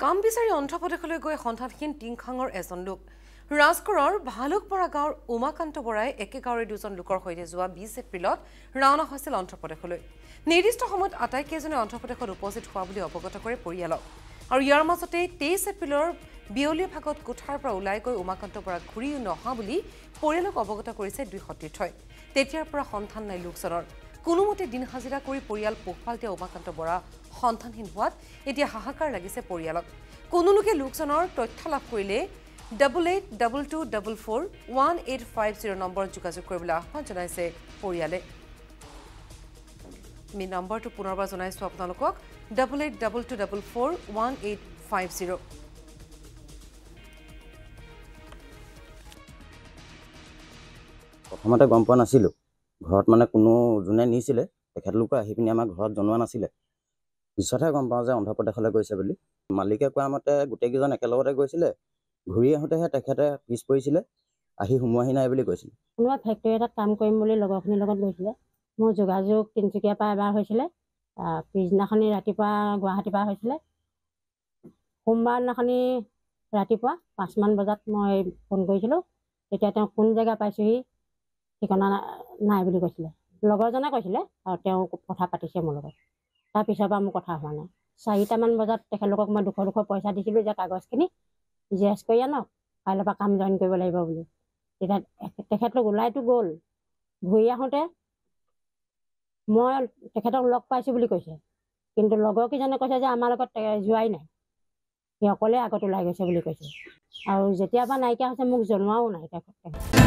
কাম বিচাৰি অন্ধ্ৰপ্ৰদেশলৈ গৈ সন্ধানহীন টিংখাঙৰ এজন লোক ৰাজগড়ৰ ভালুকপাৰা গাঁৱৰ উমাকান্ত বৰাই একে গাঁৱৰে দুজন লোকৰ সৈতে যোৱা 20 এপ্ৰিলত ৰাওনা হৈছিল অন্ধ্ৰপ্ৰদেশলৈ নিৰ্দিষ্ট সময়ত আটাইকেইজনে অন্ধ্ৰপ্ৰদেশত উপস্থিত হোৱা বুলি অৱগত কৰে পৰিয়ালক আৰু ইয়াৰ মাজতে 23 এপ্ৰিলৰ বিয়লিৰ ভাগত কোঠাৰ পৰা ওলাই গৈ উমাকান্ত বৰা ঘূৰি নহা বুলি পৰিয়ালক অৱগত কৰিছে দুই সতীৰ্থই তেতিয়াৰ পৰা সন্ধান নাই লোকজনৰ কোনোমতে দিন হাজিৰা কৰি পৰিয়াল পোহপাল দিয়া উমাকান্ত বৰা সন্ধানহীন হোৱাত এতিয়া হাহাকাৰ লাগিছে পৰিয়ালক কোনো লোকে লোকজনৰ তথ্য লাভ কৰিলে 8822441850 নম্বৰত যোগাযোগ কৰিবলৈ আহ্বান জনাইছে পৰিয়ালে আমি নম্বৰটো পুনৰবাৰ জনাইছো আপোনালোকক 8822441850 প্ৰথমতে গম পোৱা নাছিলো ঘৰত মানে কোনো জুনে নিছিলে তেখেতলোকে আহি পিনি আমাৰ ঘৰত জনোৱা নাছিলে পিছতহে গম পাওঁ যে অন্ধ্ৰপ্ৰদেশলৈ গৈছে বুলি মালিকে কোৱা মতে গোটেইকেইজন একেলগতে গৈছিলে ঘূৰি আহোঁতেহে তেখেতে পিছ পৰিছিলে আহি সোমোৱাহি নাই বুলি কৈছিলে কোনোবা ফেক্টৰী এটাত কাম কৰিম বুলি লগৰখিনিৰ লগত গৈছিলে মোৰ যোগাযোগ তিনিচুকীয়াৰ পৰা এবাৰ হৈছিলে পিছদিনাখনি ৰাতিপুৱা গুৱাহাটীৰ পৰা হৈছিলে সোমবাৰ দিনাখনি ৰাতিপুৱা 5 মান বজাত মই ফোন কৰিছিলোঁ তেতিয়া তেওঁ কোন জেগা পাইছোহি ঠিকনা নাই বুলি কৈছিলে লগৰজনে কৈছিলে আৰু তেওঁ কথা পাতিছে মোৰ লগত তাৰপিছৰ পৰা মোৰ কথা হোৱা নাই 4টামান বজাত তেখেতলোকক মই 200 পইচা দিছিলোঁ যে কাগজখিনি জেৰেক্স কৰি আনক কাইলৈৰ পৰা কাম জইন কৰিব লাগিব বুলি তেতিয়া তেখেতলোক ওলাইতো গ'ল ঘূৰি আহোঁতে মই তেখেতক লগ পাইছোঁ বুলি কৈছে কিন্তু লগৰকেইজনে কৈছে যে আমাৰ লগত যোৱাই নাই সি অকলে আগত ওলাই গৈছে বুলি কৈছে আৰু যেতিয়াৰ পৰা নাইকিয়া হৈছে মোক জনোৱাও নাই তেখেতে